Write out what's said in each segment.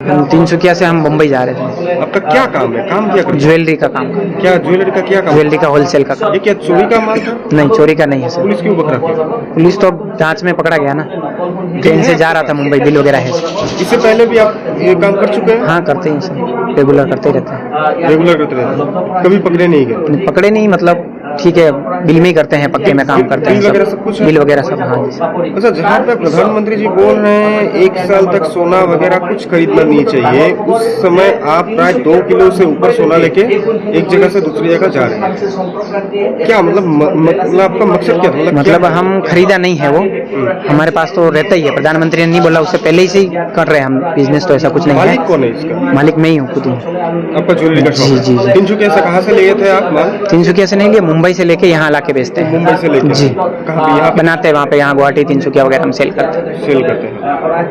तिनसुकिया से हम मुंबई जा रहे थे। आपका क्या काम है? काम क्या करते हैं? ज्वेलरी का काम क्या ज्वेलरी का क्या काम? ज्वेलरी का होलसेल का काम। ये क्या चोरी का माल था? नहीं, चोरी का नहीं है सर। पुलिस क्यों पकड़ा आपको? पुलिस तो जांच में पकड़ा गया ना, ट्रेन से जा रहा था मुंबई, बिल वगैरह है। इससे पहले भी आप ये काम कर चुके हैं? हाँ, करते हैं सर, रेगुलर करते ही रहते हैं। रेगुलर करते रहते हैं? कभी पकड़े नहीं गए? पकड़े नहीं, मतलब ठीक है, बिल में ही करते हैं, पक्के में काम करते हैं, बिल वगैरह सब कुछ है? बिल वगैरह सब। हाँ जी सर। अच्छा, जहाँ पे प्रधानमंत्री जी बोल रहे हैं 1 साल तक सोना वगैरह कुछ खरीदना नहीं चाहिए, उस समय आप प्राय 2 किलो से ऊपर सोना लेके एक जगह से दूसरी जगह जा रहे हैं। क्या मतलब आपका मकसद क्या था? मतलब हम खरीदा नहीं है वो, हमारे पास तो रहता ही है। प्रधानमंत्री ने नहीं बोला, उससे पहले ही से कर रहे हैं हम बिजनेस, तो ऐसा कुछ नहीं है। मालिक कौन है इसका? मालिक मैं ही हूँ, खुद ही। आपका ज्वेलरी का शॉप? जी। तिनसुकिया से कहाँ से लिए थे आप माल? तिनसुकिया से नहीं लिए, मुंबई से लेके यहाँ लाके बेचते हैं। मुंबई से लेके? जी। कहाँ पे? यहाँ बनाते हैं वहाँ पे, यहाँ गुवाहाटी, तिनसुकिया वगैरह हम सेल करते हैं। सेल करते हैं।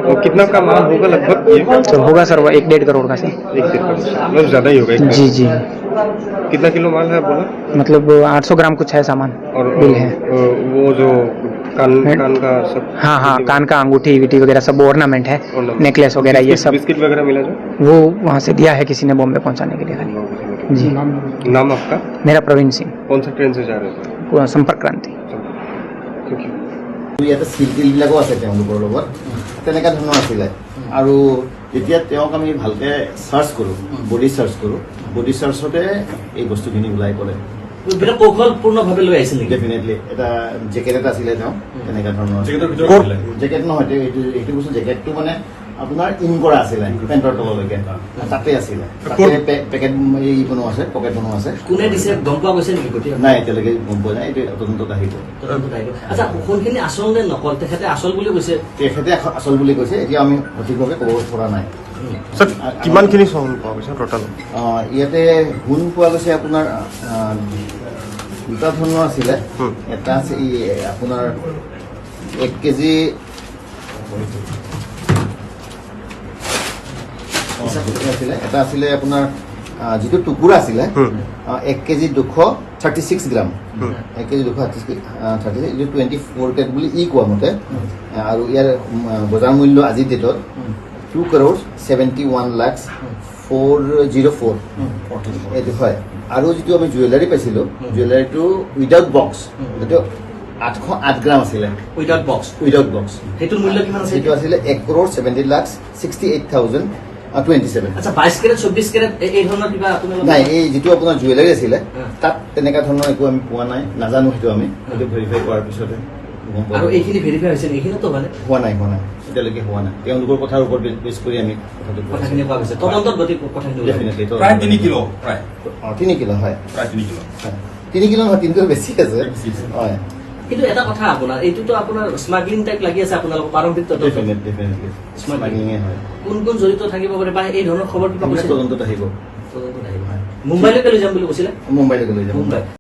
और कितना का माल होगा लगभग ये? तो होगा सर वो 1-1.5 करोड़ का सर। 1-1.5 करोड़ मतलब ज्यादा ही होगा। जी। कितना किलो माल है बोला? मतलब 800 ग्राम कुछ है सामान, और बिल है। वो जो कान का सब? हाँ, कान का अंगूठी विटी वगैरह सब ऑर्नामेंट है, नेकलेस वगैरह ये सब। बिस्किट वगैरह मिला जो? वो वहाँ से दिया है किसी ने बॉम्बे पहुँचाने के लिए खाली। जी। नाम आपका? मेरा प्रवीण सिंह। कौन सा ट्रेन से जा रहे थे? संपर्क क्रांति। ইয়াতে চিলবিলাকো আছে তেওঁলোকৰ লগত তেনেকুৱা ধৰণৰ আছিলে আৰু যেতিয়া তেওঁক আমি ভালকে সাৰ্চ কৰোঁ, বডি সাৰ্চতে এই বস্তুখিনি ওলাই পৰে। বিৰাট কৌশলপূৰ্ণভাৱে লৈ আহিছিল নেকি? ডেফিনেটলি এটা জেকেট এটা আছিলে তেওঁ তেনেকুৱা ধৰণৰ। জেকেট নহয়, এইটো বস্তু জেকেটটো মানে আপোনাৰ ইন কৰা আছিলে পেণ্টৰ তললৈকে, তাতে আছিলে। পেকেট এই বনোৱা আছে, পকেট বনোৱা আছে। কোনে দিছে গম পোৱা গৈছে নেকি? নাই, এতিয়ালৈকে গম পোৱা নাই, এইটো তদন্তত আহিব। আচ্ছা, সোণখিনি আচল নে নকল? তেখেতে আচল বুলি কৈছে। তেখেতে আচল বুলি কৈছে, এতিয়া আমি সঠিকভাৱে ক'ব পৰা নাই। কিমানখিনি সোণ পোৱা গৈছে টোটাল? ইয়াতে সোণ পোৱা গৈছে আপোনাৰ দুটা ধৰণৰ আছিলে। এটা আছে আপোনাৰ 1 কেজি আছিলে, এটা আছিলে আপোনাৰ যিটো টুকুৰা আছিলে 1 কেজি 236 গ্ৰাম, 1 কেজি 236, এইটো 24 কেট বুলি কোৱা মতে। আৰু ইয়াৰ বজাৰ মূল্য আজিৰ ডেটত 2,71,04,04 এইটো হয়। আৰু যিটো আমি জুৱেলাৰী পাইছিলোঁ, জুৱেলাৰীটো উইদাউট বক্স, এইটো 808 গ্ৰাম আছিলে। Without box? Without box. সেইটোৰ মূল্য কিমান আছে? সেইটো আছিলে 1,70,68,027। আচ্ছা, 22 কেৰেট 24 কেৰেট এই ধৰণৰ কিবা নাই, এই যিটো আপোনাৰ জুৱেলাৰী আছিলে তাত তেনেকুৱা ধৰণৰ একো আমি পোৱা নাই, নাজানো সেইটো আমি। সেইটো ভেৰিফাই কৰাৰ পিছতে আৰু এইখিনি ভেৰিফাই হৈছে, এইখিনিতো মানে হোৱা নাই এতিয়ালৈকে হোৱা নাই। তেওঁলোকৰ কথাৰ ওপৰত বেছ কৰি আমি কথাখিনি কোৱা হৈছে। তদন্তৰ গতি কথাখিনি প্ৰায় 3 কিলো, প্ৰায় 3 কিলো হয়। প্ৰায় 3 কিলো, 3 কিলো নহয়, 3 কিলো বেছি আছে। হয়, কিন্তু এটা কথা, আপোনাৰ এইটোতো আপোনাৰ স্মাগলিং টাইপ লাগি আছে আপোনালোকৰ প্ৰাৰম্ভিক তদন্ত। স্মাগলিঙে হয়। কোন জড়িত থাকিব পাৰে বা এই ধৰণৰ খবৰ কিবা কৈছে? তদন্তত আহিব। মুম্বাইলৈকে লৈ যাম বুলি কৈছিলে? মুম্বাইলৈকে লৈ যাম। মুম্বাই